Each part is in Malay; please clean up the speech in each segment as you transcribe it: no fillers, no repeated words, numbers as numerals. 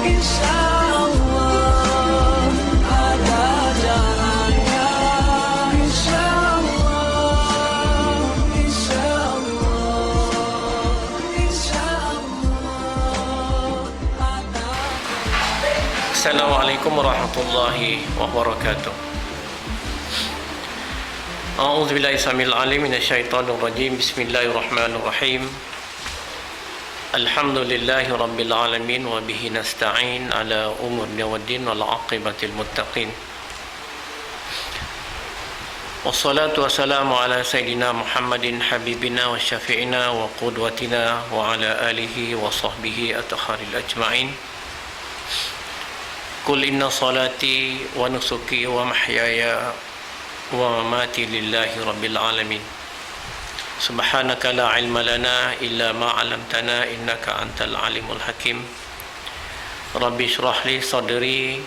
insyaallah ada jalannya, insyaallah, insyaallah, insyaallah ada. Assalamualaikum warahmatullahi wabarakatuh. A'udzu billahi samil alim minasyaitonir rajim. Bismillahirrahmanirrahim. Alhamdulillahi rabbil alamin wa bihi nasta'in ala umuri waddin wal aqibatil muttaqin. Wassalatu wassalamu ala sayyidina Muhammadin habibina wa syafi'ina wa qudwatina wa ala alihi wa sahbihi atakharil ajma'in. Qul inna salati wa nusuki wa mahyaya wa mamati lillahi rabbil alamin. Subhanaka la ilma lana illa ma 'allamtana innaka antal alimul hakim. Rabbi shrah li sadri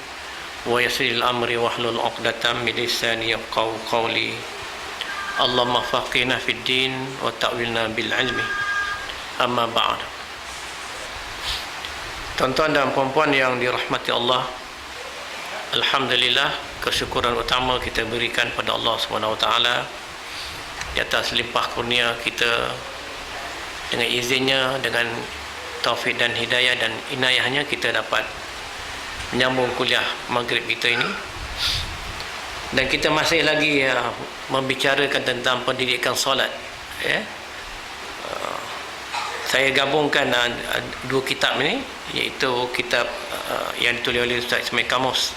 wa yassir amri wahlul 'uqdatam min lisani yafqahu qawli. Allahumma faqihna fid din wa ta'wilna bil ilmi. Amma ba'd. Tuan-tuan dan puan-puan yang dirahmati Allah, alhamdulillah, kesyukuran utama kita berikan pada Allah Subhanahu Wa Taala di atas limpah kurnia kita, dengan izinnya, dengan taufik dan hidayah dan inayahnya kita dapat menyambung kuliah maghrib kita ini, dan kita masih lagi membicarakan tentang pendidikan solat. Saya gabungkan dua kitab ini, iaitu kitab yang ditulis oleh Ustaz Ismail Kamus,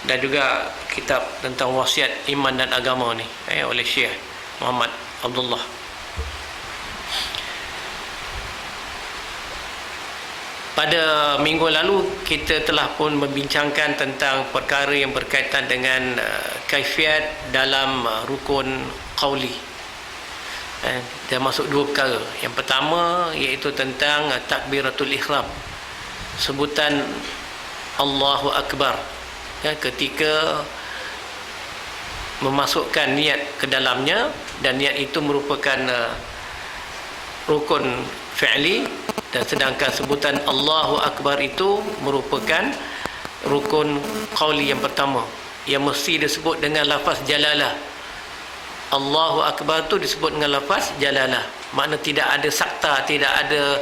dan juga kitab tentang wasiat iman dan agama ni, oleh Syekh Muhammad Abdullah. Pada minggu lalu kita telah pun membincangkan tentang perkara yang berkaitan dengan kaifiat dalam rukun qauli. Dia masuk dua perkara. Yang pertama iaitu tentang takbiratul ihram, sebutan Allahu Akbar, ketika memasukkan niat ke dalamnya, dan niat itu merupakan rukun fi'li, dan sedangkan sebutan Allahu Akbar itu merupakan rukun qauli yang pertama, yang mesti disebut dengan lafaz jalalah. Allahu Akbar tu disebut dengan lafaz jalalah, makna tidak ada sakta, tidak ada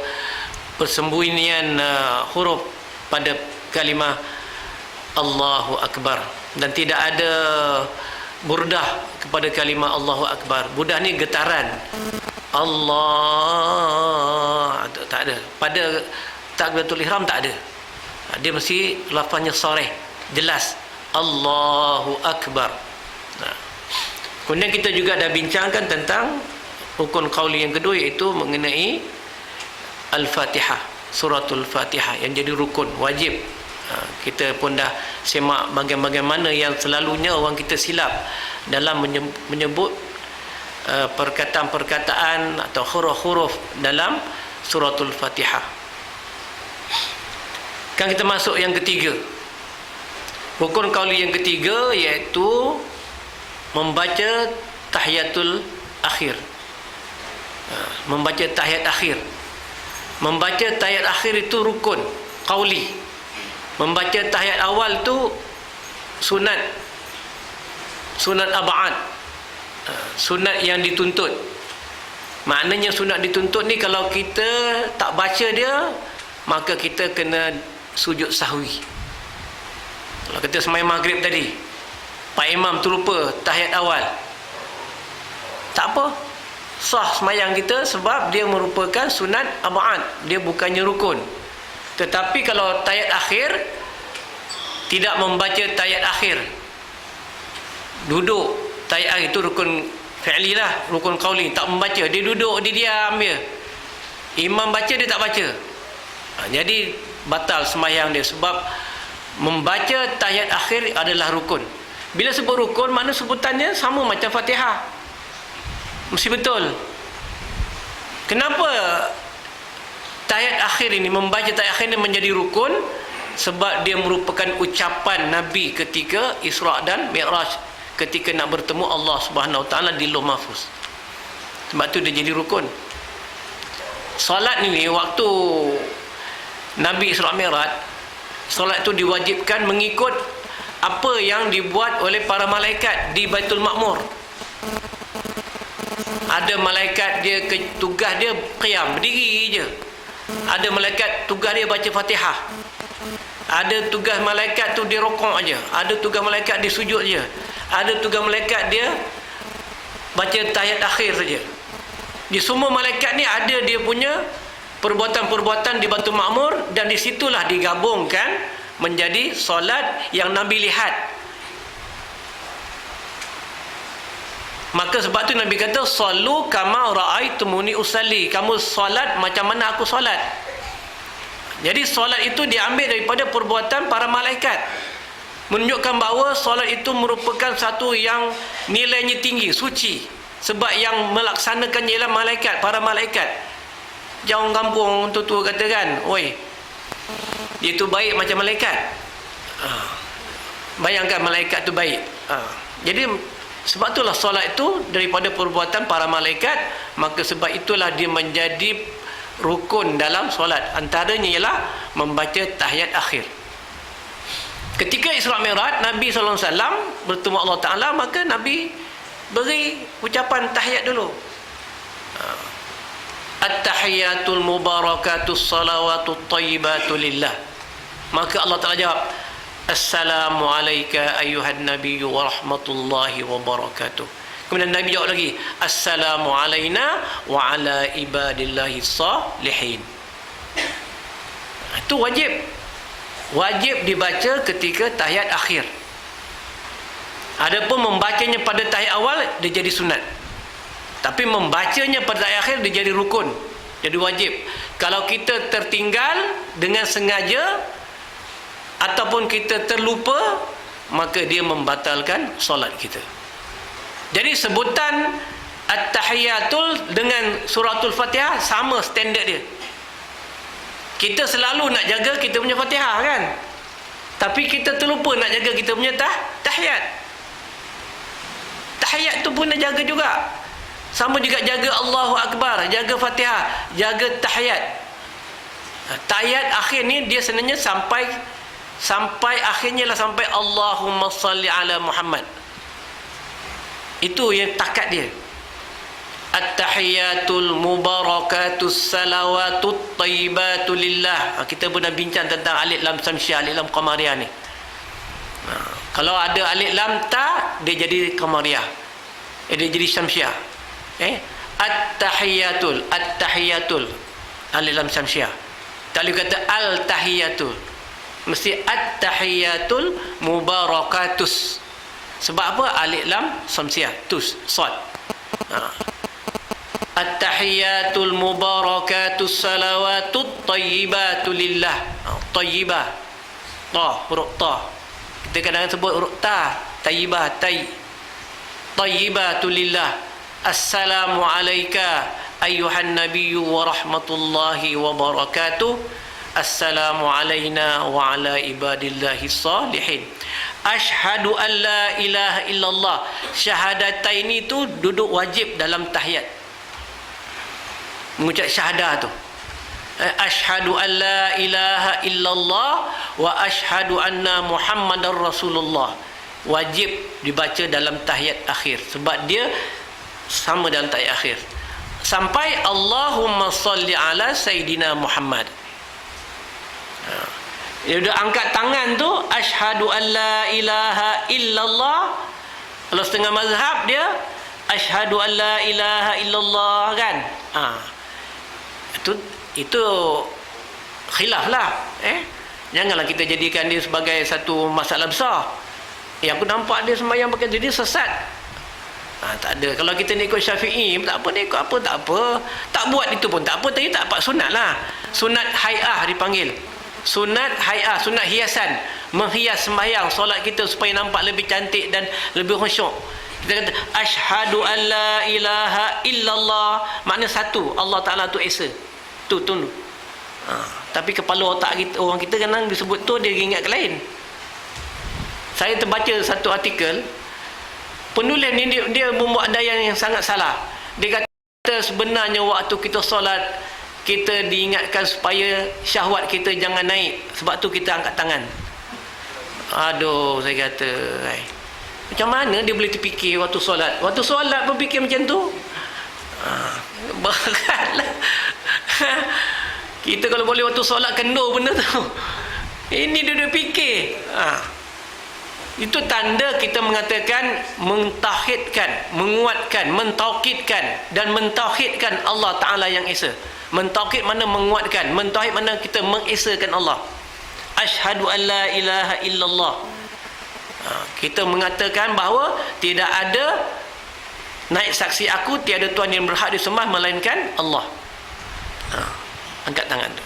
persembunyian huruf pada kalimah Allahu Akbar, dan tidak ada burdah kepada kalimah Allahu Akbar. Burdah ni getaran Allah, tak ada. Pada takbiratul ihram tak ada. Dia mesti lafaznya sharih, jelas, Allahu Akbar. Kemudian kita juga dah bincangkan tentang rukun qauli yang kedua, iaitu mengenai Al-Fatihah, suratul Fatihah yang jadi rukun wajib. Kita pun dah semak bagian-bagian mana yang selalunya orang kita silap dalam menyebut perkataan-perkataan atau huruf-huruf dalam suratul Fatihah. Kan kita masuk yang ketiga, rukun qauli yang ketiga, iaitu membaca tahiyatul akhir. Membaca tahiyat akhir. Membaca tahiyat akhir itu rukun qauli. Membaca tahiyat awal tu sunat ab'ad, sunat yang dituntut. Maknanya sunat dituntut ni, kalau kita tak baca dia, maka kita kena sujud sahwi. Kalau kita sembahyang maghrib tadi, Pak Imam terlupa tahiyat awal, tak apa, sah sembahyang kita, sebab dia merupakan sunat ab'ad, dia bukannya rukun. Tetapi kalau tahiyat akhir, tidak membaca tahiyat akhir, duduk tahiyat akhir, itu rukun fi'li lah, rukun qauli, tak membaca, dia duduk, dia diam je, imam baca dia tak baca, jadi batal sembahyang dia, sebab membaca tahiyat akhir adalah rukun. Bila sebut rukun, makna sebutannya sama macam Fatihah, mesti betul. Kenapa tahiyat akhir ini, membaca tahiyat akhir ini menjadi rukun? Sebab dia merupakan ucapan Nabi ketika Isra' dan Mi'raj, ketika nak bertemu Allah Subhanahu Wa Taala di Lauh Mahfuz. Sebab tu dia jadi rukun. Salat ni, waktu Nabi Isra' Mi'raj, Solat itu diwajibkan mengikut apa yang dibuat oleh para malaikat di Baitul Ma'mur. Ada malaikat dia tugas dia qiyam, berdiri je. Ada malaikat tugas dia baca Fatihah. Ada tugas malaikat tu dia rokok aja. Ada tugas malaikat dia sujud je. Ada tugas malaikat dia baca tahiyat akhir saja. Di semua malaikat ni ada dia punya perbuatan-perbuatan di Baitul Ma'mur, dan di situlah digabungkan menjadi solat yang Nabi lihat. Maka sebab tu Nabi kata, sallu kama ra'aitumuni usalli. Kamu solat macam mana aku solat. Jadi solat itu diambil daripada perbuatan para malaikat, menunjukkan bahawa solat itu merupakan satu yang nilainya tinggi, suci. Sebab yang melaksanakan ialah malaikat, para malaikat. Jangan kampung tua-tua kata kan, oi, dia tu baik macam malaikat. Bayangkan malaikat tu baik. Jadi sebab itulah solat itu daripada perbuatan para malaikat. Maka sebab itulah dia menjadi rukun dalam solat. Antaranya ialah membaca tahiyat akhir. Ketika Isra Mi'raj, Nabi SAW bertemu Allah Ta'ala, maka Nabi beri ucapan tahiyat dulu. At-tahiyatul mubarakatus salawatut tayyibatu lillah. Maka Allah Ta'ala jawab, Assalamu alayka ayuhan nabiyyu wa rahmatullahi wa barakatuh. Kemudian Nabi jawab lagi, Assalamu alayna wa ala ibadillahi salihin. Itu wajib. Wajib dibaca ketika tahiyat akhir. Adapun membacanya pada tahiyat awal, dia jadi sunat. Tapi membacanya pada tahiyat akhir, dia jadi rukun, jadi wajib. Kalau kita tertinggal dengan sengaja ataupun kita terlupa, maka dia membatalkan solat kita. Jadi sebutan At-Tahiyatul dengan suratul Fatihah sama standard dia. Kita selalu nak jaga kita punya Fatihah kan, tapi kita terlupa nak jaga kita punya tahiyat. Tahiyat tu pun nak jaga juga. Sama juga jaga Allahu Akbar, jaga Fatihah, jaga tahiyat. Tahiyat akhir ni dia sebenarnya sampai akhirnya lah, sampai Allahumma salli ala Muhammad. Itu yang takat dia. At-tahiyatul mubarakatus salawatut tayyibatu lillah. Kita pernah bincang tentang alif lam samsiah, alif lam qamariyah ni. Kalau ada alif lam ta, dia jadi qamariyah. Dia jadi samsiah. At-tahiyatul alif lam samsiah. Tak boleh kata al-tahiyatul. Mesti at-tahiyatul mubarakatus. Sebab apa? Alif lam samsiah, tus, sad. At-tahiyatul mubarakatus salawatut tayyibatu lillah. Tayyibah. Ta, huruf ta. Kita kadang-kadang sebut huruf ta, tayyibah, tayyibatu lillah. Assalamu alayka ayuhan nabiyyu wa rahmatullahi wa barakatuh. Assalamu alayna wa ala ibadillahi salihin. Ashhadu an la ilaha illallah. Syahadatain itu duduk wajib dalam tahiyat. Mengucap syahadah tu. Ashhadu an la ilaha illallah wa ashhadu anna Muhammadar Rasulullah. Wajib dibaca dalam tahiyat akhir. Sebab dia sama dalam tahiyat akhir. Sampai Allahumma salli ala Sayyidina Muhammad. Dia dah angkat tangan tu, asyhadu an la ilaha illallah. Kalau setengah mazhab dia asyhadu an la ilaha illallah kan. Itu khilaf lah. Janganlah kita jadikan dia sebagai satu masalah besar. Aku nampak dia sembahyang pakai jadi sesat. Tak ada. Kalau kita ni ikut Syafi'i, tak apa, ni ikut apa, tak apa. Tak buat itu pun tak apa, tapi tak apa, sunat lah. Sunat hay'ah dipanggil. Sunat hay'ah, sunat hiasan. Menghias sembahyang solat kita supaya nampak lebih cantik dan lebih khusyuk. Kita kata asyhadu an la ilaha illallah. Makna satu, Allah Ta'ala tu esa. Tu tunduk. Tapi kepala otak kita, orang kita kadang disebut tu, dia ingat ke lain. Saya terbaca satu artikel, penulis ni dia membuat daya yang sangat salah. Dia kata sebenarnya waktu kita solat kita diingatkan supaya syahwat kita jangan naik. Sebab tu kita angkat tangan. Aduh, saya kata, macam mana dia boleh terfikir waktu solat? Waktu solat pun fikir macam tu? Beratlah. Kita kalau boleh waktu solat kendur benda tu. Ini dia fikir. Itu tanda kita mengatakan mentauhidkan, menguatkan, mentaukidkan dan mentauhidkan Allah Ta'ala yang Esa. Mentauhid mana menguatkan, mentauhid mana kita mengesakan Allah. Asyhadu an la ilaha illallah. Kita mengatakan bahawa tidak ada naik saksi aku, tiada Tuhan yang berhak disembah melainkan Allah. Angkat tangan tu.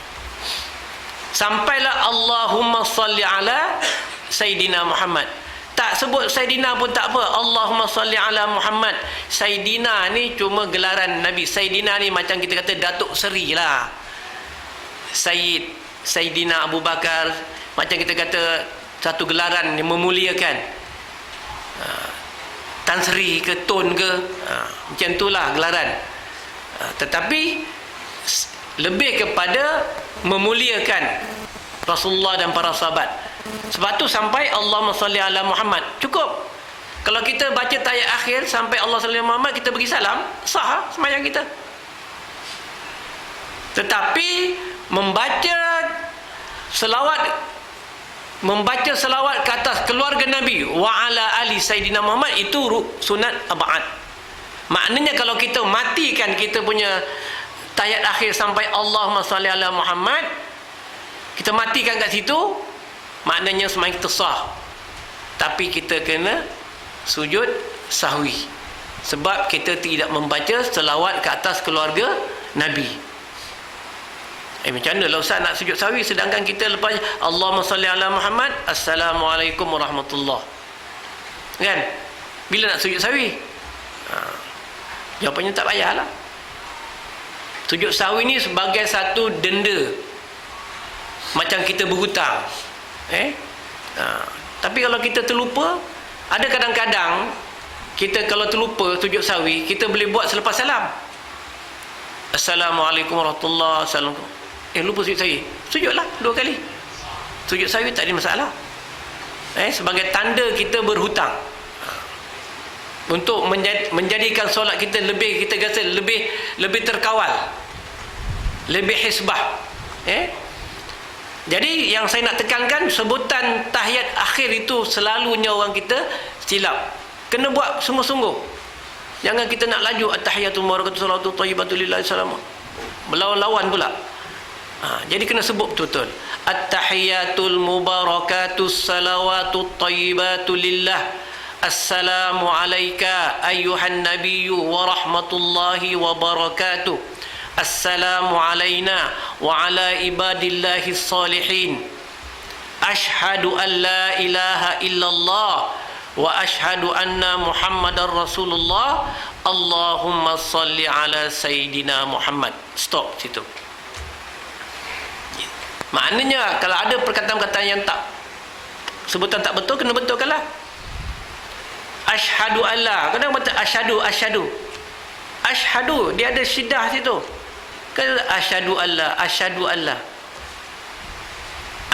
Sampailah Allahumma salli ala Sayyidina Muhammad. Tak sebut Sayyidina pun tak apa. Allahumma salli ala Muhammad. Sayyidina ni cuma gelaran Nabi. Sayyidina ni macam kita kata Datuk Seri lah. Sayyidina Abu Bakar. Macam kita kata satu gelaran yang memuliakan. Tan Sri ke Tun ke. Macam itulah gelaran. Tetapi lebih kepada memuliakan Rasulullah dan para sahabat. Sebab tu sampai Allahumma salli ala Muhammad cukup. Kalau kita baca tayat akhir sampai Allah salli ala Muhammad, kita bagi salam, sah sembahyang kita. Tetapi membaca selawat ke atas keluarga Nabi wa ala ali Sayyidina Muhammad, itu sunat ab'ad. Maknanya kalau kita matikan kita punya tayat akhir sampai Allahumma salli ala Muhammad, kita matikan kat situ, maknanya sembahyang kita sah. Tapi kita kena sujud sahwi sebab kita tidak membaca selawat ke atas keluarga Nabi. Macam mana lah Ustaz nak sujud sahwi sedangkan kita lepas Allahumma salli ala Muhammad, Assalamualaikum warahmatullahi, kan? Bila nak sujud sahwi? Jawapannya tak payahlah. Sujud sahwi ni sebagai satu denda, macam kita berhutang. Tapi kalau kita terlupa, ada kadang-kadang kita kalau terlupa sujud sahwi, kita boleh buat selepas salam. Assalamualaikum warahmatullahi wabarakatuh. Lupa sujud sahwi, sujudlah 2 kali. Sujud sahwi tak ada masalah. Sebagai tanda kita berhutang, untuk menjadikan solat kita lebih, kita kata lebih terkawal, lebih hisbah. Jadi yang saya nak tekankan, sebutan tahiyat akhir itu selalunya orang kita silap. Kena buat sungguh-sungguh. Jangan kita nak laju at-tahiyatul mubarakatuh salawatu thayyibatu lillahi salam, melawan-lawan pula. Jadi kena sebut betul-betul. At-tahiyatul mubarakatuh salawatu thayyibatu lillah. Assalamu alayka ayyuhan nabiyyu wa rahmatullahi wa barakatuh. Assalamu alayna wa ala ibadillahi salihin. Ashhadu an la ilaha illallah wa ashhadu anna Muhammadar Rasulullah. Allahumma salli ala Sayyidina Muhammad. Stop situ. Maknanya kalau ada perkataan-perkataan yang tak, sebutan tak betul, kena betulkanlah. Ashhadu alla, kadang betul asyhadu, asyhadu dia ada syiddah situ. Kalau asyhadu alla, asyhadu alla,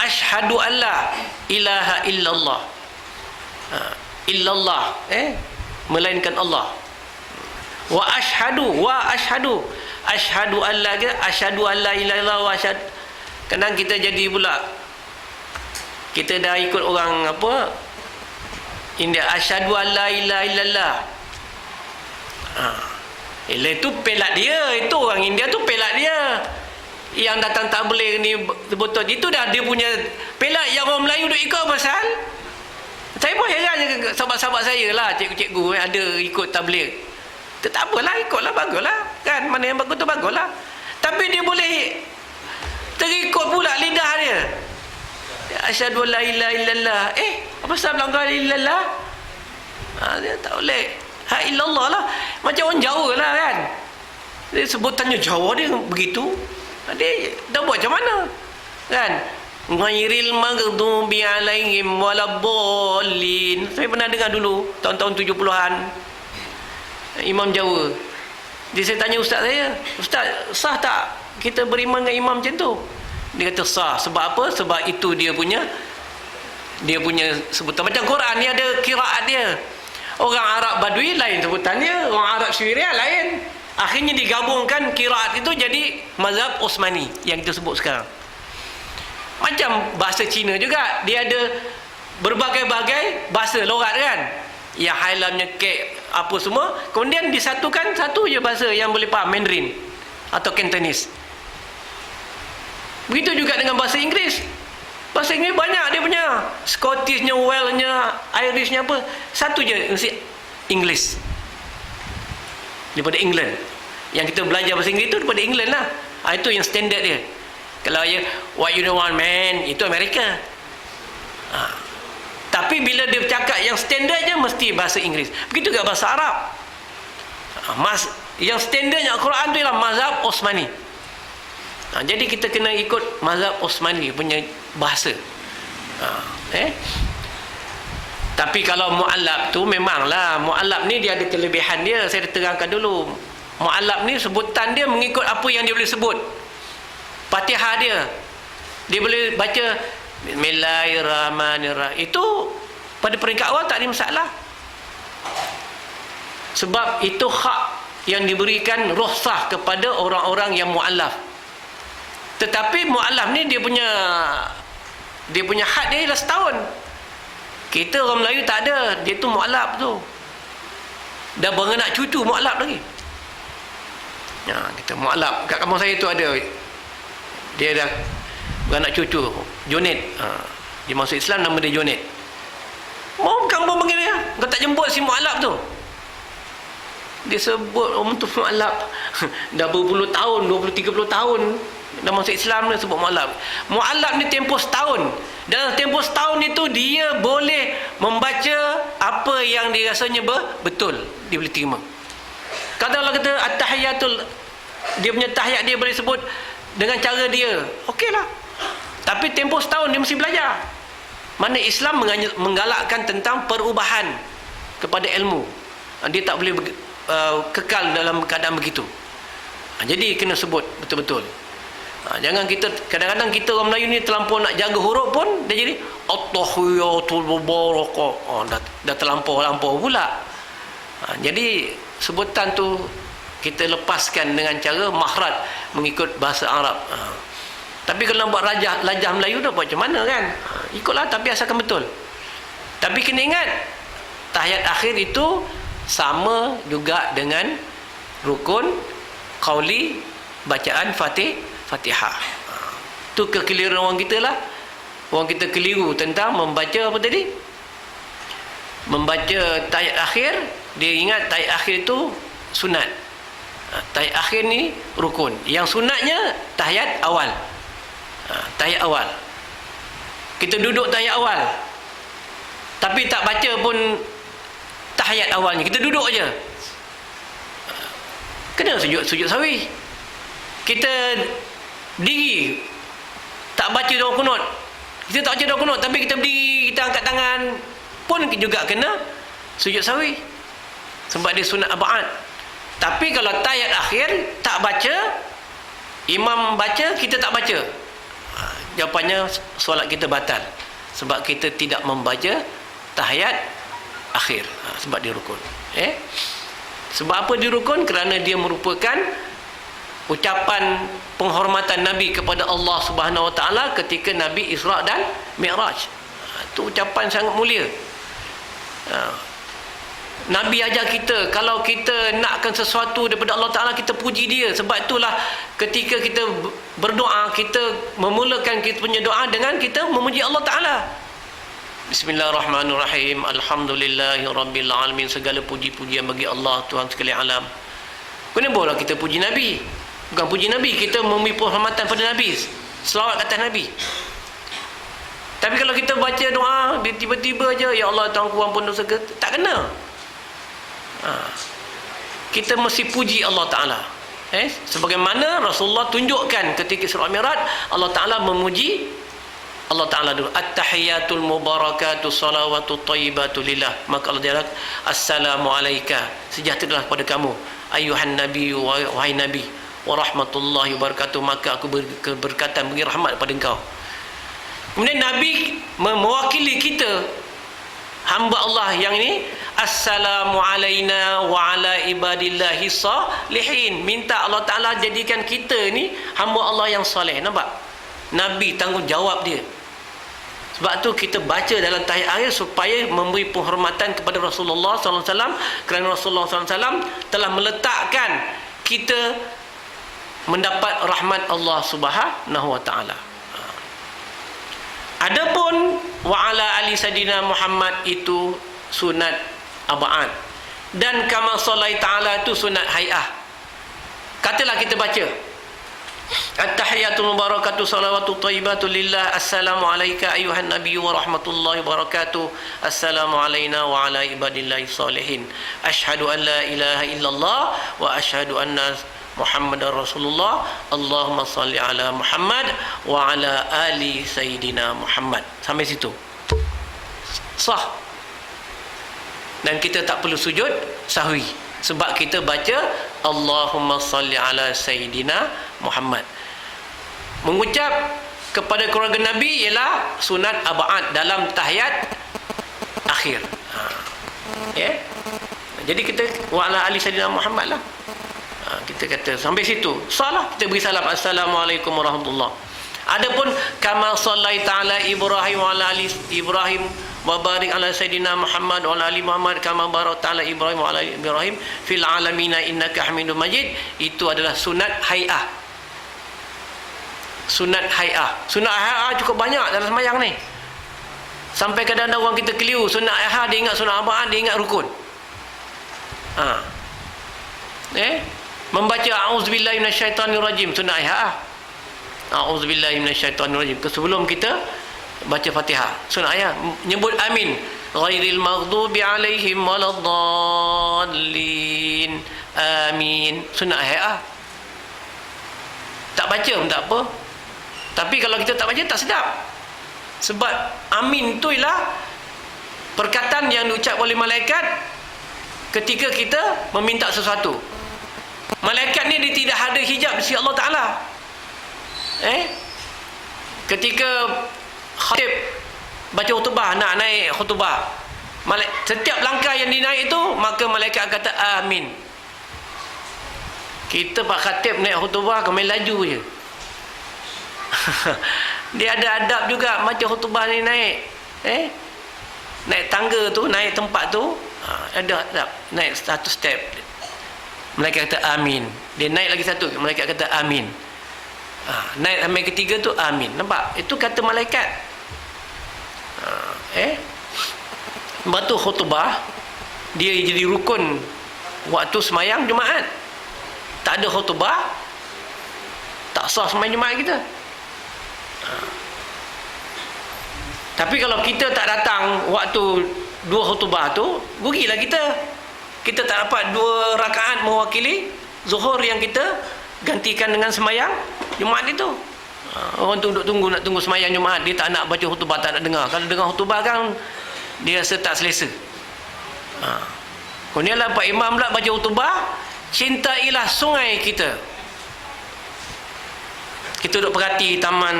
asyhadu alla ilaha illallah, illallah melainkan Allah. Wa asyhadu asyhadu alla ke asyhadu alla ilaha illallah wa asyhadu. Kadang kita jadi pula, kita dah ikut orang apa India, asyhadu alla ilaha illallah. Itu pelak dia. Itu orang India tu pelak dia. Yang datang tak boleh ni betul. Itu dah dia punya pelak. Yang orang Melayu duk ikut pasal. Saya pun heran sahabat-sahabat saya lah, cikgu-cikgu ada ikut tabligh. Tak apalah, ikutlah, baguslah. Kan mana yang bagus tu baguslah. Tapi dia boleh terikut pula lidah dia. Asyhadu la ilaha illallah. Apa sebab melanggar illallah? Dia tak boleh. Ha illallah lah. Macam orang Jawa lah kan. Dia sebutannya Jawa dia begitu. Dia dah buat macam mana? Kan? Ghairil maghdubi alaihim waladdallin. Saya pernah dengar dulu tahun-tahun 70-an. Imam Jawa. Dia saya tanya ustaz saya, "Ustaz, sah tak kita beriman dengan imam macam tu? Dia kata sah. Sebab apa? Sebab itu dia punya sebutan. Macam Quran ni ada kiraat dia. Orang Arab Badui lain sebutan dia, orang Arab Syria lain. Akhirnya digabungkan kiraat itu jadi mazhab Osmani yang kita sebut sekarang. Macam bahasa Cina juga, dia ada berbagai-bagai bahasa logat kan. Yang Hailamnya, Kek, apa semua, kemudian disatukan satu je bahasa yang boleh faham, Mandarin atau Cantonese. Begitu juga dengan bahasa Inggeris. Bahasa Inggeris banyak dia punya, Scottishnya, Welshnya, Irishnya apa, satu je mesti English daripada England. Yang kita belajar bahasa Inggeris itu daripada England lah. Itu yang standard dia. Kalau ya what you don't want man, itu Amerika. Tapi bila dia bercakap yang standardnya mesti bahasa Inggeris. Begitu juga bahasa Arab. Yang standardnya Al-Quran tu ialah mazhab Osmani. Jadi kita kena ikut mazhab Osmani punya bahasa. Tapi kalau mu'allab tu memanglah, mu'allab ni dia ada kelebihan dia. Saya terangkan dulu. Mu'allab ni sebutan dia mengikut apa yang dia boleh sebut. Fatihah dia boleh baca Bismillahirrahmanirrahim. Itu pada peringkat awal tak ada masalah. Sebab itu hak yang diberikan rukhsah kepada orang-orang yang mu'allaf. Tetapi mu'allaf ni dia punya had dia dah setahun. Kita orang Melayu tak ada. Dia tu mu'allaf tu. Dah beranak cucu mu'allaf lagi. Kita mu'allaf. Kat kampung saya tu ada. Dia dah beranak cucu, Junaid. Dia masuk Islam, nama dia Junaid. Mau kampung panggil dia, kau tak jemput si mu'allab tu. Dia sebut orang tu mu'allab. Dah berpuluh tahun, 20-30 tahun dah masuk Islam, dia sebut mu'allab. Mu'allab ni tempoh setahun. Dalam tempoh setahun itu dia boleh membaca apa yang dia rasanya betul, dia boleh terima. Kalau kata at-tahiyatul, dia punya tahiyat dia boleh sebut dengan cara dia, okeylah. Tapi tempoh setahun dia mesti belajar. Mana Islam menggalakkan tentang perubahan kepada ilmu. Dia tak boleh kekal dalam keadaan begitu. Jadi kena sebut betul-betul. Jangan kita, kadang-kadang kita orang Melayu ni terlampau nak jaga huruf pun dia jadi at-tahiyatul mubarakah. Dah terlampau pula. Jadi sebutan tu kita lepaskan dengan cara mahrat mengikut bahasa Arab. Tapi kalau nak buat lajah Melayu dah buat macam mana kan? Ikutlah, tapi asalkan betul. Tapi kena ingat, tahiyat akhir itu sama juga dengan rukun qauli, bacaan Fatihah. Itu kekeliruan orang kita lah. Orang kita keliru tentang membaca apa tadi? Membaca tahiyat akhir, dia ingat tahiyat akhir itu sunat. Tahiyat akhir ni rukun. Yang sunatnya tahiyat awal. Tahiyat awal. Kita duduk tahiyat awal. Tapi tak baca pun tahiyat awalnya. Kita duduk aja. Kena sujud sawi. Kita berdiri, tak baca doa kunut. Kita tak baca doa kunut, tapi kita berdiri, kita angkat tangan, pun juga kena sujud sawi. Sebab dia sunat ab'ad. Tapi kalau tahiyat akhir tak baca, imam baca, kita tak baca, jawapannya solat kita batal. Sebab kita tidak membaca tahiyat akhir. Sebab dia rukun. Sebab apa dia rukun? Kerana dia merupakan ucapan penghormatan Nabi kepada Allah Subhanahu Wa Taala ketika Nabi Isra' dan Mi'raj. Itu ucapan sangat mulia. Nabi ajar kita, kalau kita nakkan sesuatu daripada Allah Ta'ala, kita puji dia. Sebab itulah ketika kita berdoa, kita memulakan kita punya doa dengan kita memuji Allah Ta'ala. Bismillahirrahmanirrahim. Alhamdulillahirabbil alamin. Segala puji-pujian bagi Allah, Tuhan sekalian alam. Kenapa kita puji Nabi? Bukan puji Nabi, kita memberi penghormatan pada Nabi, selawat kata Nabi. Tapi kalau kita baca doa, tiba-tiba aja, ya Allah Tuhanku ampun dosa, tak kena. Kita mesti puji Allah Ta'ala. Sebagaimana Rasulullah tunjukkan ketika Isra' Mi'raj, Allah Ta'ala memuji Allah Ta'ala dulu. At-tahiyatul mubarakatuh salawatu tayyibatu lillah. Maka Allah Ta'ala, assalamu alaika, sejahteralah kepada kamu ayuhan nabi, wahai nabi, wa rahmatullahi wabarakatuh, maka aku berkata beri rahmat pada engkau. Kemudian Nabi mewakili kita, hamba Allah yang ini, assalamu alaina wa ala ibadillahi salihin, minta Allah Ta'ala jadikan kita ni hamba Allah yang soleh. Nampak? Nabi tanggungjawab dia. Sebab tu kita baca dalam tahiyat akhir supaya memberi penghormatan kepada Rasulullah SAW, kerana Rasulullah SAW telah meletakkan kita mendapat rahmat Allah Subhanahu wa Ta'ala. Adapun wa ala ali sayidina Muhammad itu sunat ab'ad, dan kama sallai ta'ala itu sunat hay'ah. Katalah kita baca at-tahiyatul mubarakatuh salawatu thayyibatu lillah, assalamu alayka ayuhan nabiyyu wa rahmatullahi wabarakatuh, assalamu alayna wa ala ibadillahi salihin, asyhadu an la ilaha illallah wa asyhadu anna Muhammadar Rasulullah, Allahumma salli ala Muhammad wa ala ali Sayyidina Muhammad. Sampai situ sah, dan kita tak perlu sujud sahwi sebab kita baca Allahumma salli ala Sayyidina Muhammad. Mengucap kepada keluarga Nabi ialah sunat ab'ad dalam tahiyat akhir. Ya. Jadi kita wa ala ali Sayyidina Muhammad lah. Kita kata sampai situ salah, kita beri salam assalamualaikum warahmatullahi. Adapun kama sallai ta'ala Ibrahim wa ala ali Ibrahim wa barik ala sayidina Muhammad wa ala ali Muhammad kama barak ta'ala Ibrahim wa ala ali Ibrahim fil alamina innaka Hamidum Majid, itu adalah sunat hay'ah. Sunat hay'ah. Sunat hay'ah cukup banyak dalam sembahyang ni. Sampai kadang-kadang orang kita keliru sunat hay'ah, dia ingat sunat ab'ad, dia ingat rukun. Membaca a'udzubillahi minasyaitanirrajim, sunat hay'ah. A'udzubillahi minasyaitanirrajim sebelum kita baca Fatihah, sunat ayat. Nyebut amin, ghairil maghdubi alaihim waladdallin, amin, sunat ayat. Tak baca pun tak apa, tapi kalau kita tak baca tak sedap. Sebab amin tu ialah perkataan yang diucap oleh malaikat ketika kita meminta sesuatu. Malaikat ni dia tidak ada hijab di sisi Allah Ta'ala. Ketika khatib baca khutbah, nak naik khutbah, setiap langkah yang dinaik itu, maka malaikat kata amin. Kita pak khatib naik khutbah kami laju je. Dia ada adab juga baca khutbah ni naik. Naik tangga tu, naik tempat tu, ada adab. Naik satu step, malaikat kata amin. Dia naik lagi satu, malaikat kata amin. Naik sampai ketiga tu amin. Nampak? Itu kata malaikat. Batu khutbah dia jadi rukun waktu semayang Jumaat. Tak ada khutbah, tak sah semayang Jumaat kita. Tapi kalau kita tak datang waktu dua khutbah tu, rugilah kita. Kita tak dapat 2 rakaat mewakili zuhur yang kita gantikan dengan semayang Jumaat itu. Orang tu duduk tunggu, nak tunggu semayang Jumaat, dia tak nak baca khutbah, tak nak dengar. Kalau dengar khutbah kan dia rasa tak selesa. Kemudian lah Pak Imam pula baca khutbah, cintailah sungai kita. Kita duduk perhati taman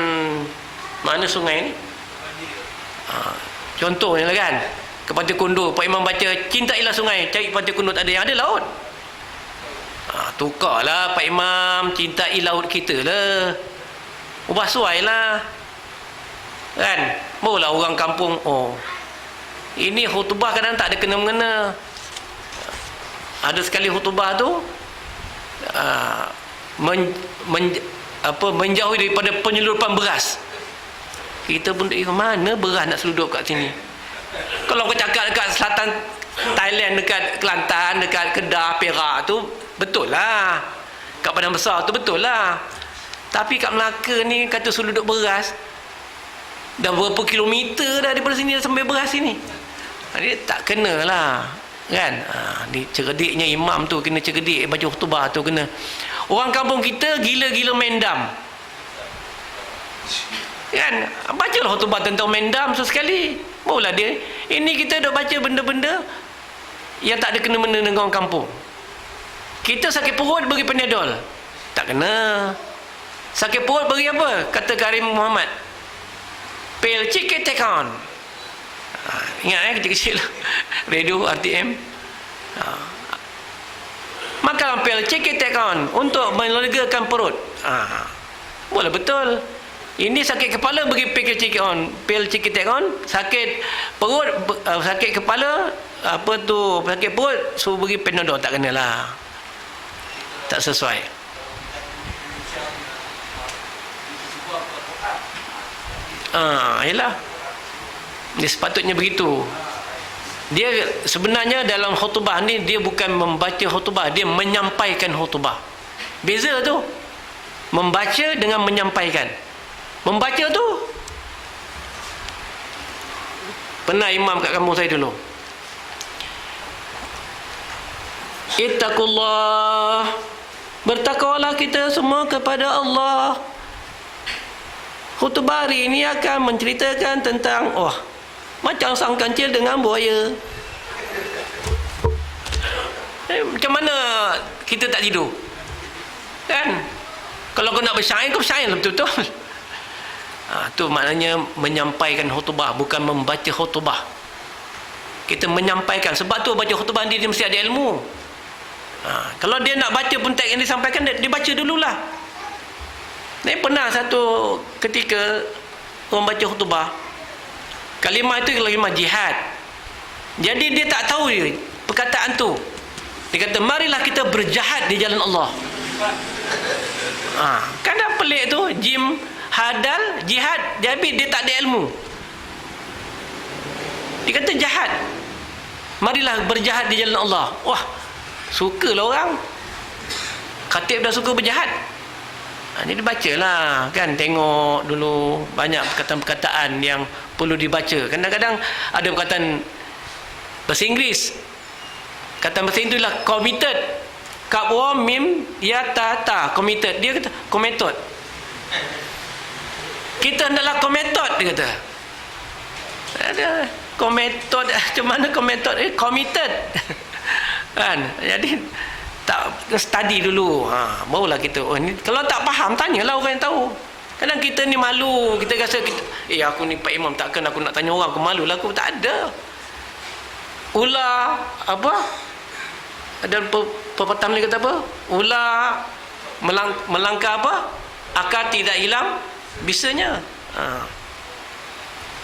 mana sungai ni. Contohnya lah kan, ke Pantai Kundur, Pak Imam baca cintailah sungai, cari Pantai Kundur tak ada, yang ada laut. Tukarlah Pak Imam, cintai laut kita lah, ubah suai lah kan. Barulah orang kampung, oh ini khutbah kadang tak ada kena-mengena. Ada sekali khutbah tu menjauhi daripada penyeludupan beras. Kita pun mana beras nak seludup kat sini. Kalau kau cakap dekat selatan Thailand, dekat Kelantan, dekat Kedah, Perak tu betul lah. Kat Padang Besar tu betul lah. Tapi kat Melaka ni kata seludup beras, dah berapa kilometer dah daripada sini sampai beras sini. Dia tak kena lah kan. Cerdiknya imam tu kena cerdik baca khutbah tu kena. Orang kampung kita gila-gila main dam kan. Bacalah khutbah tentang main dam sesekali. Barulah dia. Ini kita duk baca benda-benda yang tak ada kena-mena dengan orang kampung. Kita sakit perut bagi Panadol. Tak kena. Sakit perut bagi apa? Kata Karim Muhammad, pil cikit tekan. Ingat kecil-kecil radio RTM. Makan pil cikit tekan untuk melegakan perut. Boleh betul. Ini sakit kepala bagi pil cikit tekan. Sakit perut, sakit kepala, sakit perut suruh bagi Panadol. Tak kenalah. Tak sesuai. Yalah. Dia sepatutnya begitu. Dia sebenarnya dalam khutbah ni dia bukan membaca khutbah, dia menyampaikan khutbah. Beza tu. Membaca dengan menyampaikan. Membaca tu pernah imam kat kampung saya dulu. Ittaqullah. Bertakwalah kita semua kepada Allah. Khutbah hari ini akan menceritakan tentang macam sang kancil dengan buaya. Macam mana kita tak tidur? Kan? Kalau kau nak bersyair, kau bersyair lah betul-betul. Tu maknanya menyampaikan khutbah, bukan membaca khutbah. Kita menyampaikan. Sebab tu baca khutbah dia mesti ada ilmu. Kalau dia nak baca pun teks yang disampaikan, dia baca dululah. Ni pernah satu ketika orang baca khutbah, kalimah itu kalimah jihad. Jadi dia tak tahu dia perkataan tu. Dia kata marilah kita berjihad di jalan Allah. Kan dah pelik tu, jim hadal jihad, jadi dia tak ada ilmu. Dia kata jihad, marilah berjihad di jalan Allah. Wah, sukalah orang. Khatib dah suka berjihad. Jadi bacalah kan, tengok dulu banyak perkataan-perkataan yang perlu dibaca. Kadang-kadang ada perkataan bahasa Inggeris. Kata bahasa Inggeris lah committed. Kapwa mim ya ta committed. Dia kata committed. Kita hendaklah committed, dia kata. Ada committed, macam mana committed? Committed. Kan? Jadi tak study dulu, barulah kita ni, kalau tak faham tanyalah orang yang tahu. Kadang kita ni malu, kita rasa kita, aku ni Pak Imam, takkan aku nak tanya orang, aku malu lah. Aku tak ada ular apa, ada pepatah ni kata apa, ular melangkah apa, akar tidak hilang bisanya.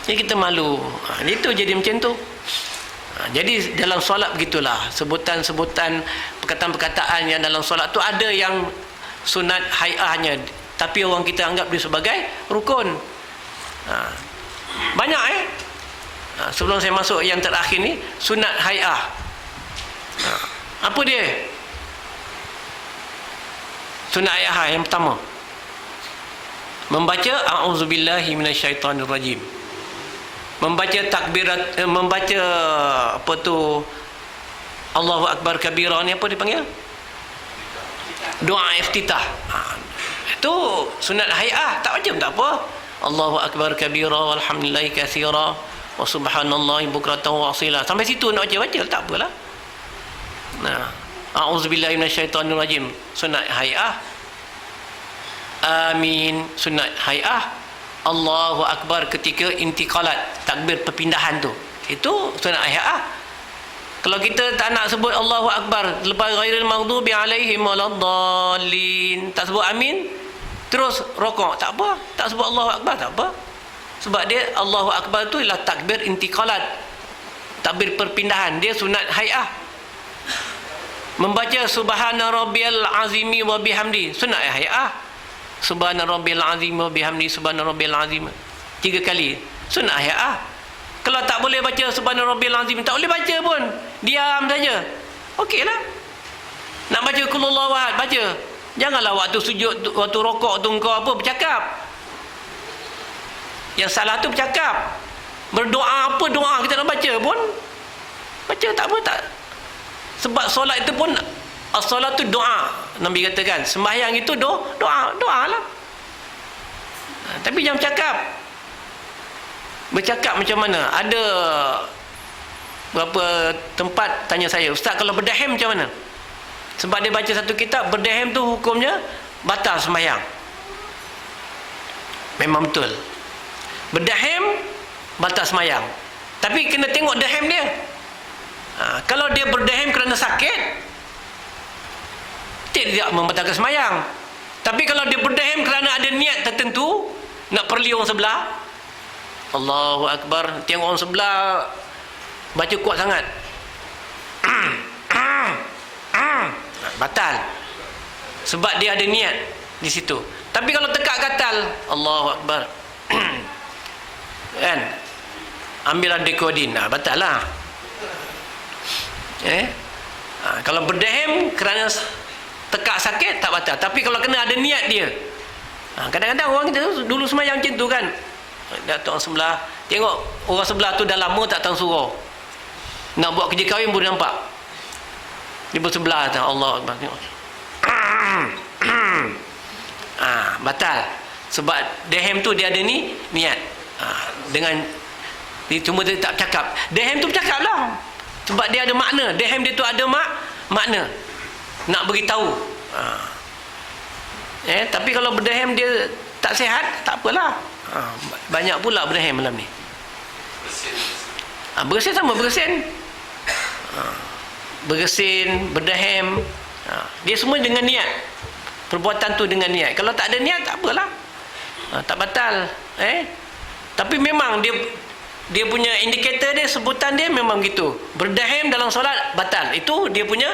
Jadi kita malu. Itu jadi macam tu. Jadi dalam solat begitulah, sebutan-sebutan perkataan-perkataan yang dalam solat tu ada yang sunat hai'ahnya, tapi orang kita anggap dia sebagai rukun. Banyak sebelum saya masuk yang terakhir ni, sunat hai'ah. Apa dia? Sunat hai'ah yang pertama, membaca a'udzubillahi minasyaitonirrajim. Membaca takbirat, membaca apa tu, Allahu Akbar kabira, ni apa dipanggil? Doa iftitah. Itu sunat hai'ah, tak wajib tak apa. Allahu Akbar kabira walhamdulillahi katsira wa subhanallahi bukratan wa asila. Sampai situ nak baca tak apalah. A'udzubillahi minasyaitonirrajim, sunat hai'ah. Amin, sunat hai'ah. Allahu Akbar ketika intiqalat, takbir perpindahan tu, itu sunat hai'ah. Kalau kita tak nak sebut Allahu Akbar lepas ghairil maghdubi alaihim waladdallin, tak sebut amin, terus rokok, tak apa, tak sebut Allahu Akbar, tak apa. Sebab dia Allahu Akbar tu ialah takbir intiqalat, takbir perpindahan, dia sunat hai'ah. Membaca subhana rabbiyal azimi wa bihamdi, sunat hai'ah. Subhana rabbil azim wa bihamdi subhana rabbil azim 3 kali, sunat hai'ah. Kalau tak boleh baca subhana rabbil azim, tak boleh baca pun, diam saja, okeylah. Nak baca qul huwallahu ahad, baca. Janganlah waktu sujud, waktu rokok tu kau apa bercakap. Yang salah tu bercakap. Berdoa apa doa kita nak baca pun, baca tak apa, tak. Sebab solat itu pun, as-solat tu doa. Nabi katakan sembahyang itu doa lah. Tapi jangan bercakap macam mana. Ada berapa tempat tanya saya, ustaz kalau berdahem macam mana? Sebab dia baca satu kitab, berdahem tu hukumnya batal sembahyang. Memang betul. Berdahim batal sembahyang. Tapi kena tengok dahim dia. Kalau dia berdahim kerana sakit, tidak membatalkan sembahyang. Tapi kalau dia berdahim kerana ada niat tertentu, nak perli orang sebelah, Allahu Akbar, tengok orang sebelah baca kuat sangat, batal. Sebab dia ada niat di situ. Tapi kalau tekak gatal, Allahu Akbar, kan, ambillah dekodin, batal lah. Kalau berdahim kerana tekak sakit tak batal. Tapi kalau kena ada niat dia, kadang-kadang orang kita dulu sembahyang macam tu kan, datuk orang sebelah, tengok orang sebelah tu dah lama tak datang surau, nak buat kerja kahwin pun nampak dia bersebelah tu, Allah Akbar, tengok. Batal. Sebab dahim tu dia ada ni niat, dengan dia cuma dia tak bercakap. Dahim tu bercakap lah, sebab dia ada makna. Dahim dia tu ada makna, nak beritahu. Tapi kalau berdahim dia tak sihat, tak apalah. Banyak pula berdahim malam ni. Bersin sama, bersin. Bersin, berdahim, dia semua dengan niat. Perbuatan tu dengan niat. Kalau tak ada niat, tak apalah, tak batal. Tapi memang dia punya indikator dia, sebutan dia memang gitu. Berdahim dalam solat batal. Itu dia punya,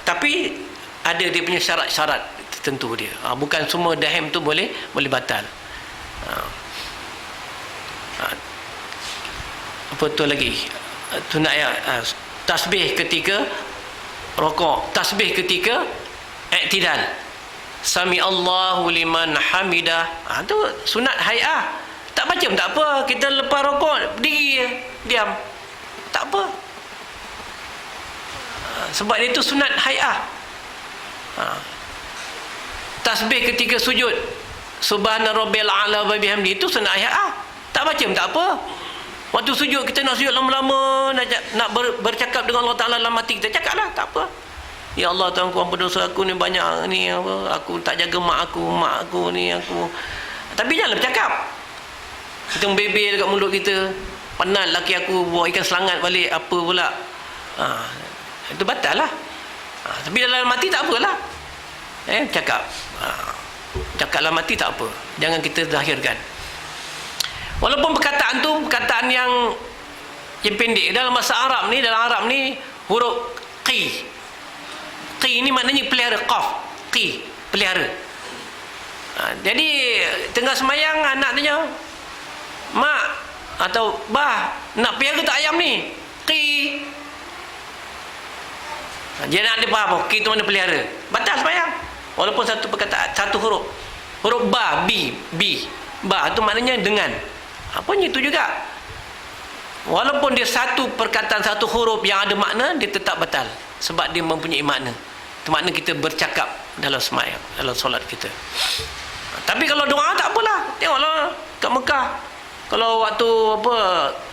tapi ada dia punya syarat-syarat tertentu dia. Bukan semua dahim tu boleh batal. Apa tu lagi? Tu nak tasbih ketika rokok, tasbih ketika i'tidal, sami Allahu liman hamidah. Tu sunat hay'ah. Tak baca pun tak apa. Kita lepas rokok berdiri, diam, tak apa. Sebab itu sunat hay'ah. Tasbih ketika sujud, subhana rabbil a'la wa bihamdi, itu sunat hay'ah. Tak baca pun tak apa. Waktu sujud, kita nak sujud lama-lama, nak bercakap dengan Allah Ta'ala dalam hati kita, cakaplah, tak apa. Ya Allah, Tuhanku, ampun dosa aku ni banyak ni, aku tak jaga mak aku ni, aku. Tapi janganlah bercakap. Kita membebel dekat mulut kita, penat laki aku bawa ikan selangat balik, apa pula. Itu batal lah. Tapi dalam hati tak apalah. Cakap. Cakap dalam hati tak apa. Jangan kita zahirkan. Walaupun perkataan tu perkataan yang pendek. Dalam bahasa Arab ni huruf qi. Qi ni maknanya pelihara, qaf. Qi, pelihara. Jadi tengah semayang anak tanya, mak atau bah, nak pelihara tak ayam ni? Qi. Dia nak dia faham, qi tu mana pelihara. Batal semayang. Walaupun satu perkataan, satu huruf. Huruf ba, bi. Ba tu maknanya dengan. Apanya itu juga. Walaupun dia satu perkataan, satu huruf yang ada makna, dia tetap batal. Sebab dia mempunyai makna. Itu makna kita bercakap dalam sembahyang, dalam solat kita. Tapi kalau doa tak apalah. Tengoklah kat Mekah, kalau waktu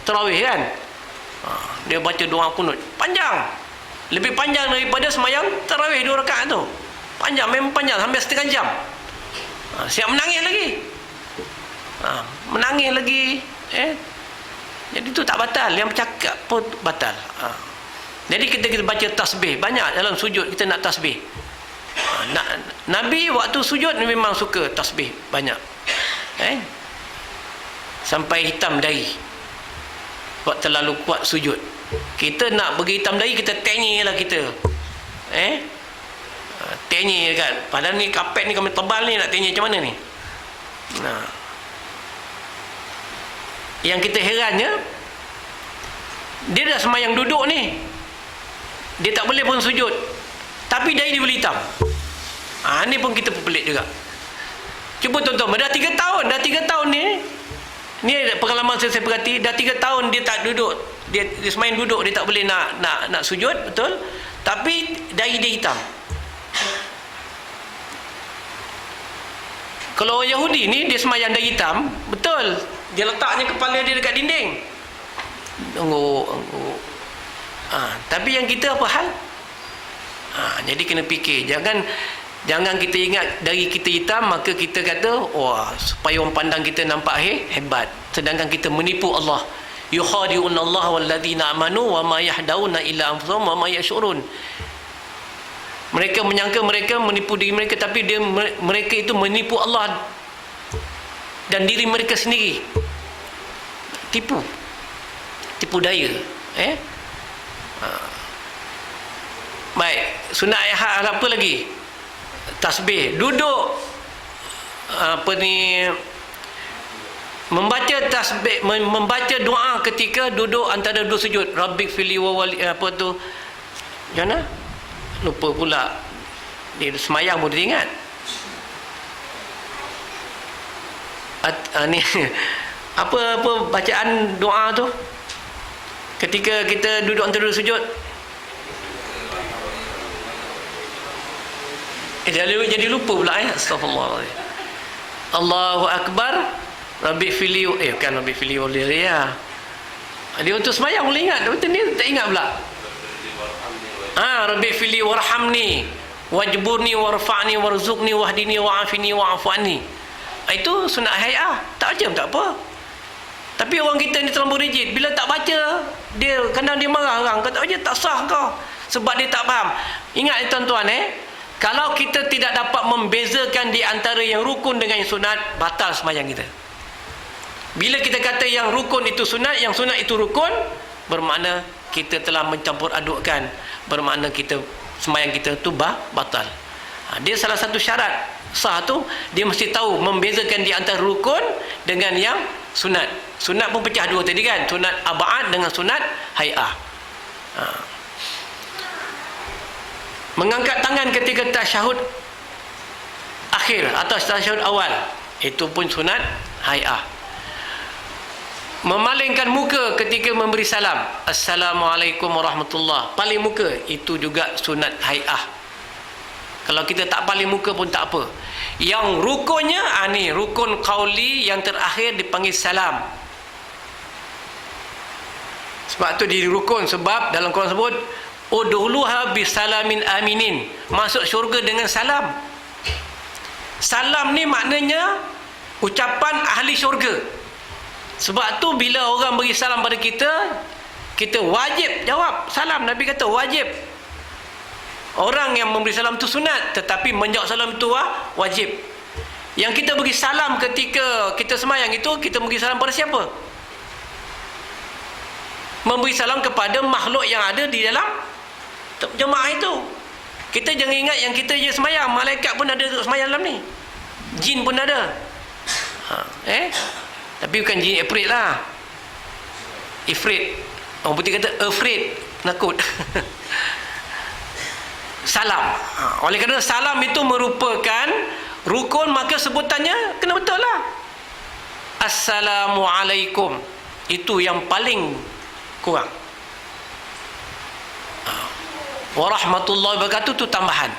tarawih kan, dia baca doa kunut panjang, lebih panjang daripada sembahyang tarawih 2 rakaat tu. Panjang, memang panjang, sampai setengah jam. Siap menangis lagi. Menangis lagi. Jadi tu tak batal. Yang bercakap pun batal. Jadi kita baca tasbih banyak. Dalam sujud kita nak tasbih. Nabi waktu sujud memang suka tasbih banyak. Sampai hitam dahi. Sebab terlalu kuat sujud. Kita nak pergi hitam dahi, kita tengih lah kita. Tengih kan. Padahal ni kapet ni kami tebal ni, nak tengih macam mana ni? Yang kita herannya, dia dah semayang duduk ni, dia tak boleh pun sujud, tapi dahi dia boleh hitam. Ni pun kita pelik juga. Cuba tonton, dah 3 tahun ni pengalaman saya perhati, dah 3 tahun dia tak duduk, dia semayang duduk, dia tak boleh nak sujud, betul, tapi dahi dia hitam. Kalau orang Yahudi ni, dia semayang dahi hitam, betul, dia letaknya kepala dia dekat dinding, angguk. Tapi yang kita apa hal? Jadi kena fikir, jangan Jangan kita ingat dari kita hitam maka kita kata wah supaya orang pandang kita nampak hebat, sedangkan kita menipu Allah. Yukhadi'un Allah walladzina amanu wa ma yahda'una illa anfusahum wa ma yash'urun. Mereka menyangka mereka menipu diri mereka, tapi mereka itu menipu Allah dan diri mereka sendiri. Tipu daya. Baik, sunat ihad apa lagi? Tasbih, duduk membaca tasbih, membaca doa ketika duduk antara dua sujud. Rabbik fili wa wali, apa tu? Macam mana? Lupa pula. Dia semayang pun dia ingat. Ni apa bacaan doa tu ketika kita duduk antara dua sujud? Jadi lupa pula Astagfirullah. Allahu Akbar. Rabbi fili, bukan Rabbi fili waliyah. Dia untuk semayang boleh ingat, betul ni tak ingat pula. Rabbi fili warhamni wajburni warfa'ni warzuqni wahdini wa'afini wa'afu'ani. Itu sunat hay'ah. Tak baca tak apa. Tapi orang kita ni terlalu rigid. Bila tak baca, dia kadang dia marah orang. Kau tak baca, tak sah kau. Sebab dia tak faham. Ingat tuan-tuan kalau kita tidak dapat membezakan di antara yang rukun dengan yang sunat, batal sembahyang kita. Bila kita kata yang rukun itu sunat, yang sunat itu rukun, bermakna kita telah mencampur adukkan, bermakna kita sembahyang kita itu batal. Dia salah satu syarat sah tu, dia mesti tahu membezakan di antara rukun dengan yang sunat. Sunat pun pecah dua tadi kan, sunat ab'ad dengan sunat hay'ah. Mengangkat tangan ketika tasyahud akhir atau tasyahud awal, itu pun sunat hay'ah. Memalingkan muka ketika memberi salam, Assalamualaikum warahmatullahi, paling muka, itu juga sunat hay'ah. Kalau kita tak paling muka pun tak apa. Yang rukunnya ni rukun qauli, yang terakhir dipanggil salam. Sebab tu di rukun, sebab dalam Quran sebut udhuluha bisalamin aminin, masuk syurga dengan salam. Salam ni maknanya ucapan ahli syurga. Sebab tu bila orang beri salam pada kita, kita wajib jawab salam. Nabi kata wajib. Orang yang memberi salam tu sunat, tetapi menjawab salam tu wajib. Yang kita beri salam ketika kita sembahyang itu, kita beri salam pada siapa? Memberi salam kepada makhluk yang ada di dalam jemaah itu. Kita jangan ingat yang kita je sembahyang, malaikat pun ada sembahyang dalam ni, jin pun ada. Tapi bukan jin ifrit lah. Ifrit, orang putih kata afraid, nakut. Salam. Oleh kerana salam itu merupakan rukun, maka sebutannya kena betul lah. Assalamualaikum, itu yang paling kurang. Warahmatullahi wabarakatuh itu tambahan.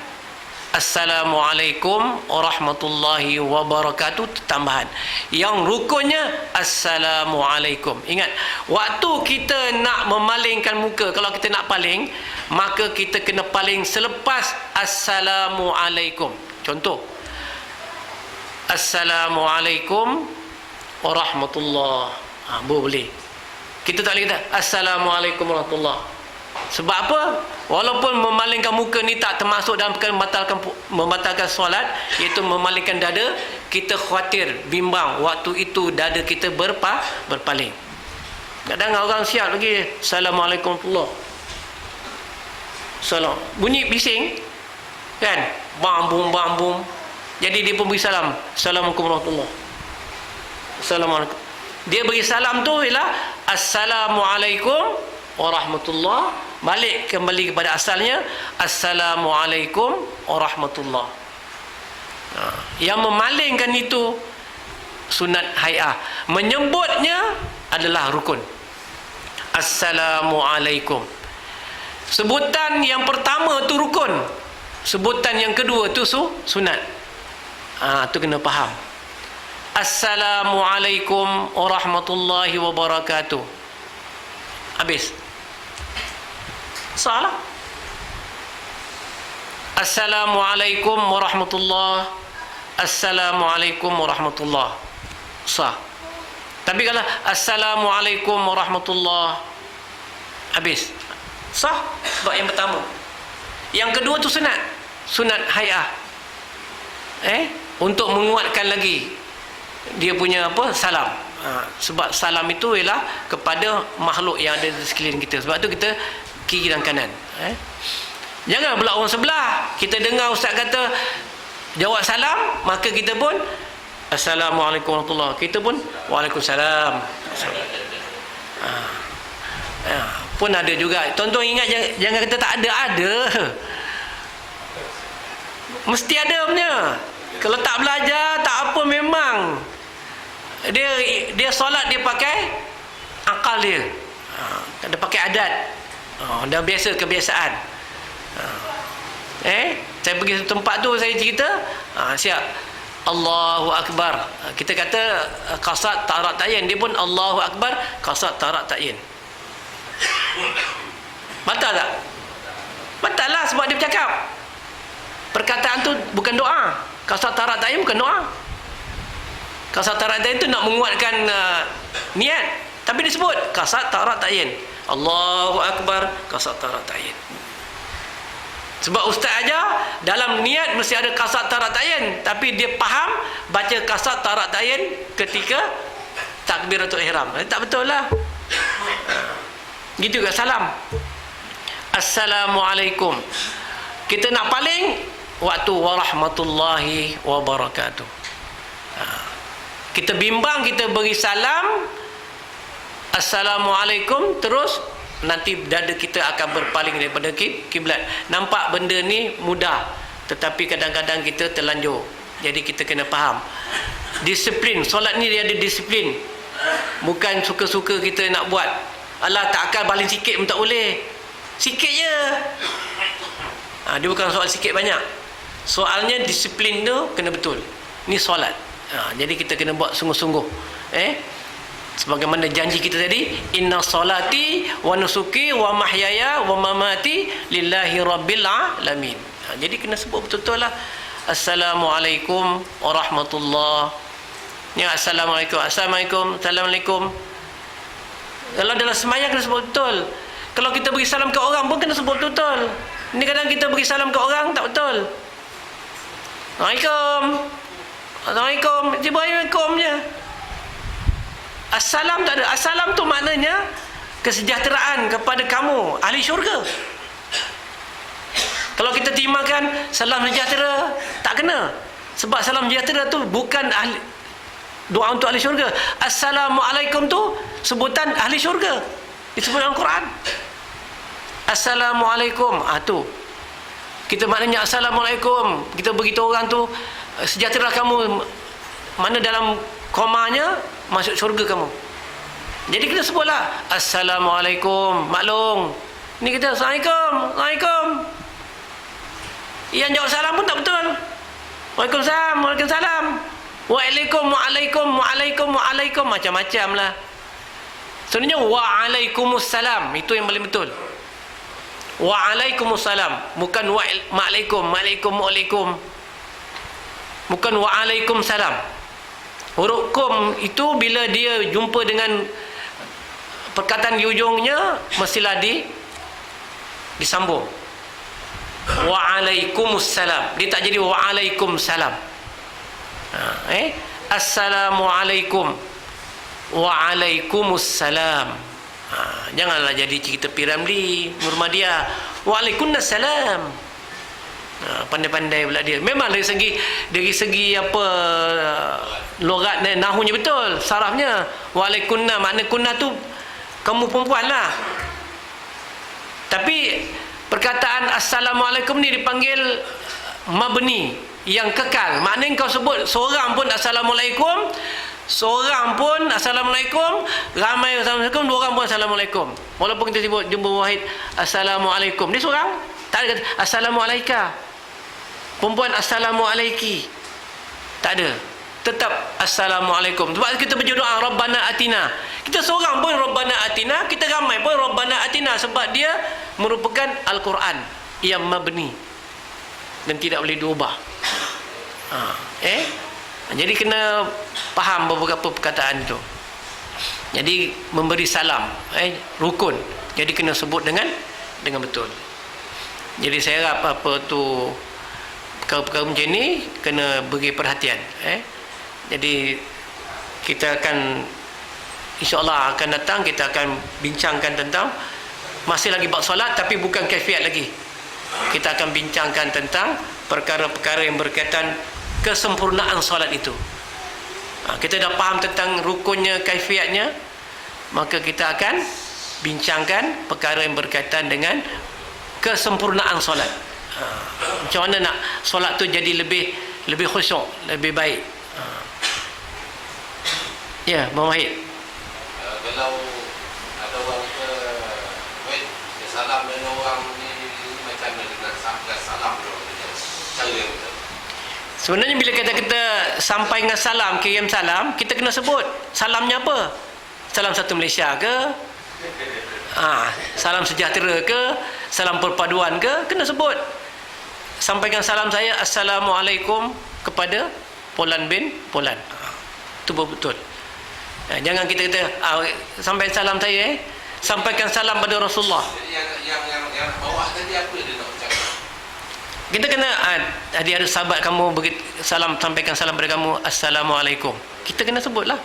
Assalamualaikum warahmatullahi wabarakatuh itu tambahan. Yang rukunnya Assalamualaikum. Ingat, waktu kita nak memalingkan muka, kalau kita nak paling, maka kita kena paling selepas Assalamualaikum. Contoh, Assalamualaikum warahmatullahi, boleh. Kita tak boleh kata Assalamualaikum warahmatullahi. Sebab apa? Walaupun memalingkan muka ni tak termasuk dalam perkara membatalkan solat, iaitu memalingkan dada, kita khawatir, bimbang waktu itu dada kita berpaling. Kadang orang siap lagi Assalamualaikum warahmatullahi, salam, bunyi bising kan, bam bum, jadi dia pun beri salam, Assalamualaikum warahmatullahi, Assalamualaikum. Dia beri salam tu ialah Assalamualaikum warahmatullahi, balik kembali kepada asalnya Assalamualaikum warahmatullahi. Yang memalingkan itu sunat hay'ah, menyebutnya adalah rukun. Assalamualaikum, sebutan yang pertama tu rukun, sebutan yang kedua tu sunat. Tu kena faham. Assalamualaikum warahmatullahi wabarakatuh, habis, salah. Assalamualaikum warahmatullahi. Assalamualaikum warahmatullahi. Sah. Tapi kalau Assalamualaikum warahmatullahi, habis. Sah. Sebab yang pertama. Yang kedua tu sunat. Sunat hayah. Untuk menguatkan lagi dia punya apa? Salam. Sebab salam itu ialah kepada makhluk yang ada di sekeliling kita. Sebab tu kita kiri dan kanan. Jangan pula orang sebelah kita dengar ustaz kata jawab salam, maka kita pun Assalamualaikum warahmatullahi, kita pun Waalaikumsalam. Pun ada juga. Tuan-tuan ingat, jangan kata tak ada. Mesti ada punya. Kalau tak belajar, tak apa, memang dia solat dia pakai akal dia. Dia pakai adat. Dah biasa kebiasaan. Saya pergi satu tempat tu, saya cerita, siap Allahu Akbar. Kita kata qasad tarak ta'yin, dia pun Allahu Akbar qasad tarak ta'yin. Batal tak? Batal lah, sebab dia bercakap. Perkataan tu bukan doa. Qasad tarak ta'yin bukan doa. Qasad tarak ta'yin tu nak menguatkan niat, tapi disebut qasad tarak ta'yin. Allahu Akbar qasad tarak ta'yin. Sebab ustaz ajar dalam niat mesti ada qasad tarak ta'yin, tapi dia faham baca qasad tarak ta'yin ketika takbiratul ihram. Tak betul lah. Gitu juga salam. Assalamualaikum. Kita nak paling waktu warahmatullahi wabarakatuh. Kita bimbang, kita beri salam Assalamualaikum, terus nanti dada kita akan berpaling daripada kiblat. Nampak benda ni mudah, tetapi kadang-kadang kita terlanjur. Jadi kita kena faham disiplin. Solat ni dia ada disiplin. Bukan suka-suka kita nak buat. Alah, tak akan baling sikit pun tak boleh. Sikit je. Dia bukan soal sikit banyak. Soalnya disiplin tu kena betul. Ni solat. Jadi kita kena buat sungguh-sungguh. Sebagaimana janji kita tadi, inna salati wa nusuki wa mahyaya wa mamati lillahi rabbil alamin. Jadi kena sebut betul-betul lah. Assalamualaikum warahmatullahi. Ya, assalamualaikum, assalamualaikum, assalamualaikum. Kalau dalam semayang kena sebut betul. Kalau kita beri salam ke orang pun kena sebut betul. Ini kadang kita beri salam ke orang tak betul. Assalamualaikum, assalamualaikum, Assalamualaikum je. Assalam tak ada. Assalam tu maknanya kesejahteraan kepada kamu, ahli syurga. Kalau kita terjemahkan salam sejahtera, tak kena. Sebab salam sejahtera tu bukan ahli, doa untuk ahli syurga. Assalamualaikum tu sebutan ahli syurga, disebut dalam Quran. Assalamualaikum, tu kita maknanya Assalamualaikum. Kita beritahu orang tu sejahtera kamu, mana dalam komanya masuk syurga kamu. Jadi kita sebutlah Assalamualaikum, maklum. Ni kita Assalamualaikum, Assalamualaikum. Yang jawab salam pun tak betul. Waalaikumsalam, Waalaikumsalam. Waalaikum, Waalaikum, Waalaikum, Waalaikum, macam-macam lah. Sebenarnya Waalaikumsalam itu yang paling betul. Waalaikumsalam, bukan Waalaikum, Waalaikum, Waalaikum. Bukan Waalaikumsalam. Huruf kum itu bila dia jumpa dengan perkataan di ujungnya mestilah disambung. Waalaikumsalam. Dia tak jadi Waalaikumsalam. Assalamualaikum. Waalaikumsalam. Janganlah jadi cerita Piramli, Muhammadiyah. Waalaikumsalam. Pandai-pandai pula dia. Memang dari segi apa logat nahunya betul, sarafnya. Waalaikumna, makna kunna tu kamu perempuan lah. Tapi perkataan Assalamualaikum ni dipanggil mabni, yang kekal. Maknanya kau sebut seorang pun Assalamualaikum, seorang pun Assalamualaikum, ramai Assalamualaikum, dua orang pun Assalamualaikum. Walaupun kita sebut jumpa wahid Assalamualaikum, dia seorang. Tak ada kata Assalamualaika, perempuan Assalamualaiki, tak ada. Tetap Assalamualaikum. Sebab kita berdoa Rabbana Atina, kita seorang pun Rabbana Atina, kita ramai pun Rabbana Atina. Sebab dia merupakan Al-Quran yang mabni. dan tidak boleh diubah. Jadi kena faham beberapa perkataan itu. Jadi memberi salam rukun, jadi kena sebut dengan betul. Jadi saya harap apa tu perkara-perkara macam ni kena beri perhatian. Jadi kita akan insya-Allah akan datang, kita akan bincangkan tentang masih lagi bab solat, tapi bukan kaifiat lagi. Kita akan bincangkan tentang perkara-perkara yang berkaitan kesempurnaan solat itu. Kita dah faham tentang rukunnya, kaifiatnya, maka kita akan bincangkan perkara yang berkaitan dengan kesempurnaan solat. Macam mana nak solat tu jadi lebih khusyuk, lebih baik. Ya, Bang Wahid. Kalau ada orang dia salam dengan orang ni macam mana dengan salam cara yang betul. Sebenarnya bila kita sampai dengan salam, kirim salam, kita kena sebut salamnya apa. Salam satu Malaysia ke? Salam sejahtera ke? Salam perpaduan ke? Kena sebut. Sampaikan salam saya, Assalamualaikum kepada Polan bin Polan. Itu betul. Jangan kita kata sampaikan salam saya, sampaikan salam pada Rasulullah. Yang bawah tadi apa dia nak ucapkan? Kita kena ada sahabat kamu bagi salam, sampaikan salam pada kamu, Assalamualaikum. Kita kena sebutlah.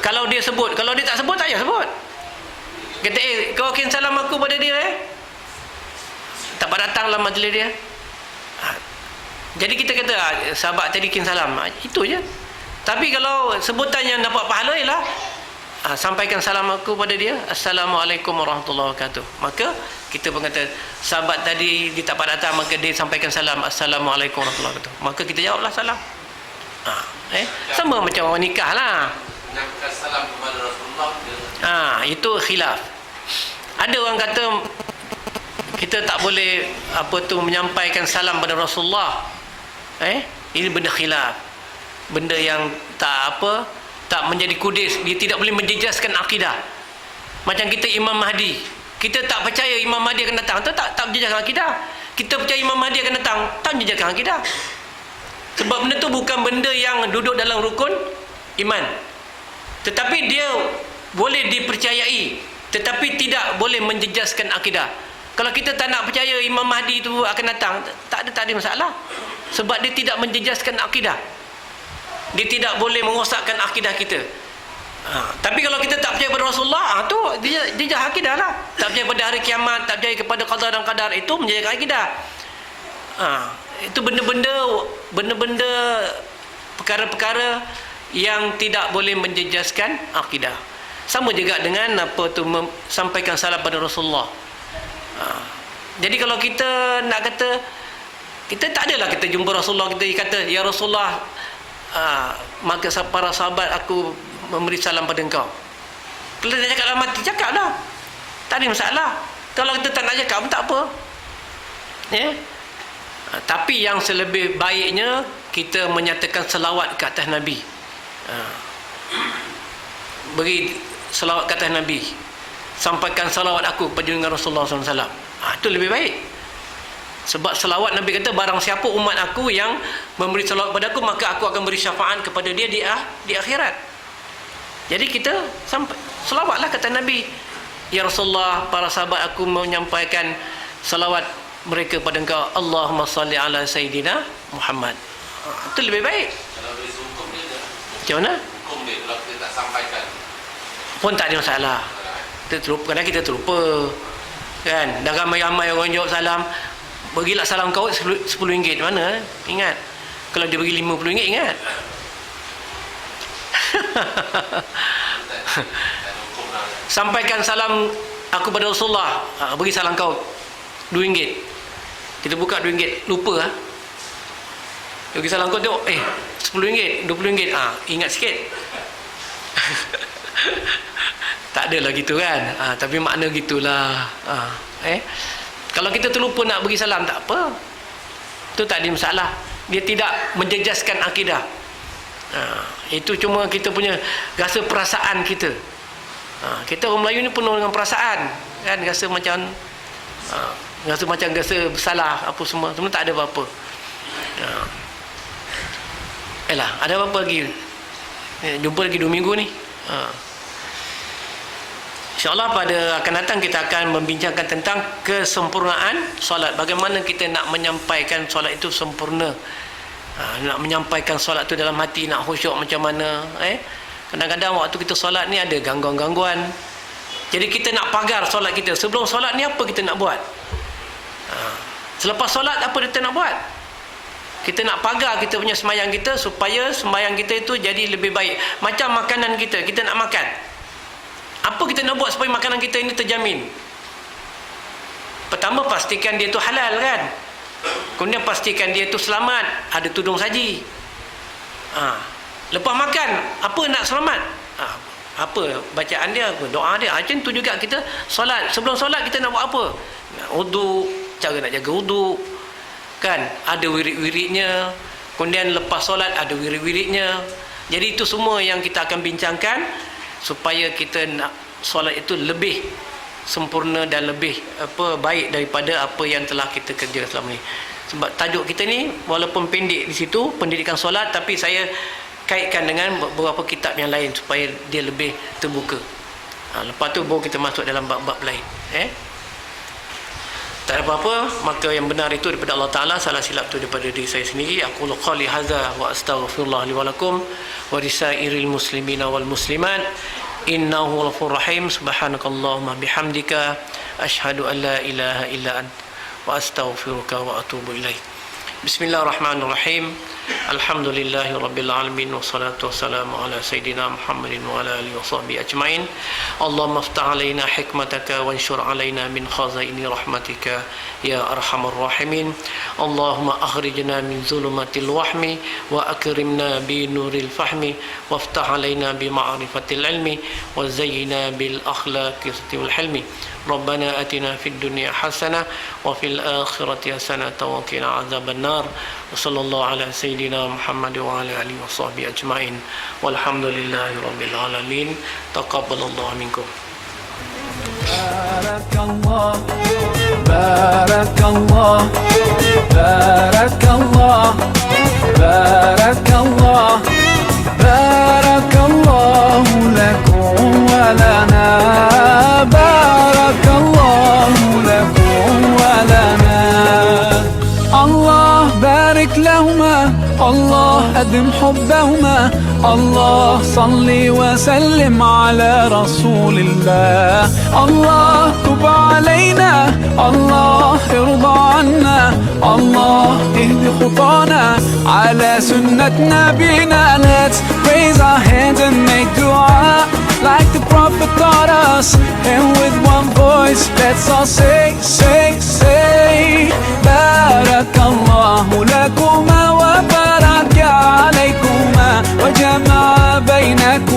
Kalau dia sebut, kalau dia tak sebut, tak payah sebut. Kata kau kirim salam aku pada dia tak dapat datanglah majlis dia. Jadi kita kata sahabat tadi kirim salam, itu je. Tapi kalau sebutan yang dapat pahala ialah sampaikan salam aku pada dia, Assalamualaikum warahmatullahi wabarakatuh. Maka kita berkata sahabat tadi dia tak dapat datang, maka dia sampaikan salam, Assalamualaikum warahmatullahi wabarakatuh. Maka kita jawablah salam. Sama macam orang nikah lah. Menyampaikan salam kepada Rasulullah. Itu khilaf. Ada orang kata kita tak boleh menyampaikan salam pada Rasulullah. Ini benda khilaf. Benda yang tak menjadi kudis, dia tidak boleh menjejaskan akidah. Macam kita Imam Mahdi, kita tak percaya Imam Mahdi akan datang, tak menjejaskan akidah. Kita percaya Imam Mahdi akan datang, tak menjejaskan akidah. Sebab benda tu bukan benda yang duduk dalam rukun iman, tetapi dia boleh dipercayai, tetapi tidak boleh menjejaskan akidah. Kalau kita tak nak percaya Imam Mahdi itu akan datang, tak ada masalah, sebab dia tidak menjejaskan akidah. Dia tidak boleh merosakkan akidah kita. Tapi kalau kita tak percaya pada Rasulullah, tu dia jah akidah lah. Tak percaya pada hari kiamat, tak percaya kepada qada dan qadar, itu menjaga akidah. Itu benda-benda perkara-perkara yang tidak boleh menjejaskan akidah. Sama juga dengan sampaikan salam pada Rasulullah. Jadi kalau kita nak kata, kita tak adalah kita jumpa Rasulullah, kita kata, ya Rasulullah, maka para sahabat aku memberi salam pada engkau. Kalau dia cakap dalam hati, cakap lah, tak ada masalah. Kalau kita tak nak cakap pun tak apa. Tapi yang selebih baiknya kita menyatakan selawat ke atas Nabi. Beri selawat ke atas Nabi, sampaikan selawat aku kepada Rasulullah SAW. Itu lebih baik. Sebab selawat Nabi kata, barang siapa umat aku yang memberi selawat pada aku, maka aku akan beri syafaat kepada dia di akhirat. Jadi kita selawatlah kata Nabi, ya Rasulullah, para sahabat aku menyampaikan selawat mereka pada engkau, Allahumma salli ala Sayyidina Muhammad. Itu lebih baik. Kalau dari hukum dia macam mana? Hukum dia kalau kita tak sampaikan Pun tak ada masalah. Kita terlupa, kadang kita terlupa kan. Dah ramai-ramai orang jawab salam, bagilah salam kau RM10. Mana? Ingat. Kalau dia bagi RM50, ingat. Sampaikan salam aku pada Rasulullah, bagi salam kau RM2. Kita buka RM2, lupa bagi salam kau tengok, RM10, RM20, ingat sikit. Tak adalah gitu kan. Tapi makna gitulah. Kalau kita terlupa nak bagi salam, tak apa, itu tak ada masalah. Dia tidak menjejaskan akidah. Itu cuma kita punya rasa perasaan kita. Kita orang Melayu ni penuh dengan perasaan kan, rasa macam rasa bersalah apa semua tak ada apa-apa. Ada apa lagi? Jumpa lagi 2 minggu ni. InsyaAllah pada akan datang kita akan membincangkan tentang kesempurnaan solat. Bagaimana kita nak menyampaikan solat itu sempurna. Nak menyampaikan solat tu dalam hati, nak khusyuk macam mana. Kadang-kadang waktu kita solat ni ada gangguan-gangguan. Jadi kita nak pagar solat kita. Sebelum solat ni apa kita nak buat? Selepas solat apa kita nak buat? Kita nak pagar kita punya semayang kita supaya semayang kita itu jadi lebih baik. Macam makanan kita nak makan. Apa kita nak buat supaya makanan kita ini terjamin? Pertama, pastikan dia tu halal kan. Kemudian pastikan dia tu selamat, ada tudung saji. Lepas makan, apa nak selamat? Apa bacaan dia, apa doa dia. Macam tu juga kita solat. Sebelum solat kita nak buat apa? Wudu, cara nak jaga wudu kan, ada wirid-wiridnya. Kemudian lepas solat ada wirid-wiridnya. Jadi itu semua yang kita akan bincangkan supaya kita nak solat itu lebih sempurna dan lebih baik daripada apa yang telah kita kerja selama ni. Sebab tajuk kita ni walaupun pendek di situ, pendidikan solat, tapi saya kaitkan dengan beberapa kitab yang lain supaya dia lebih terbuka. Lepas tu baru kita masuk dalam bab-bab lain. Tak ada apa-apa, maka yang benar itu daripada Allah Ta'ala, salah silap itu daripada diri saya sendiri. Aku qali hadza wa astaghfirullah li wa lakum wa risairil muslimina wal muslimat innahu ghafurur rahim. Subhanakallahumma bihamdika asyhadu an la ilaha illa ant wa astaghfiruka wa atubu ilaik. Bismillahirrahmanirrahim. Alhamdulillahi rabbil alamin wassalatu wassalamu ala sayidina Muhammadin wa ala alihi washabbihi ajmain. Allahumma iftah alaina hikmataka wanshur alaina min khazaini rahmatika ya arhamar rahimin. Allahumma akhrijna min zulumatil wahmi wa akrimna bi nuril fahmi waftah alaina bi ma'rifatil ilmi wa zayyina bil akhlaqi wal hilmi. Rabbana atina fid dunya hasanah wa fil akhirati hasanah wa qina adzaban nar. Wa sallallahu ala sayidina Muhammad wa ala alihi washabbihi ajmain. Walhamdulillahi rabbil alamin. Taqabbalallahu minkum. Barakallah, barakallah, barakallah, barakallah, barakallahu lakum wa lana, barakallahu lakum wa lana. Allah barik lahuma, Allah أدم حبهما الله صل وسلم على رسول الله الله تب علينا الله ارضى عنا الله اهد خطانا على سنة نبينا. Let's raise our hands and make dua like the Prophet taught us, and with one voice let's all say, say, say Barakallahu lakuma wa baraka alaykuma wa jama'a bainakum.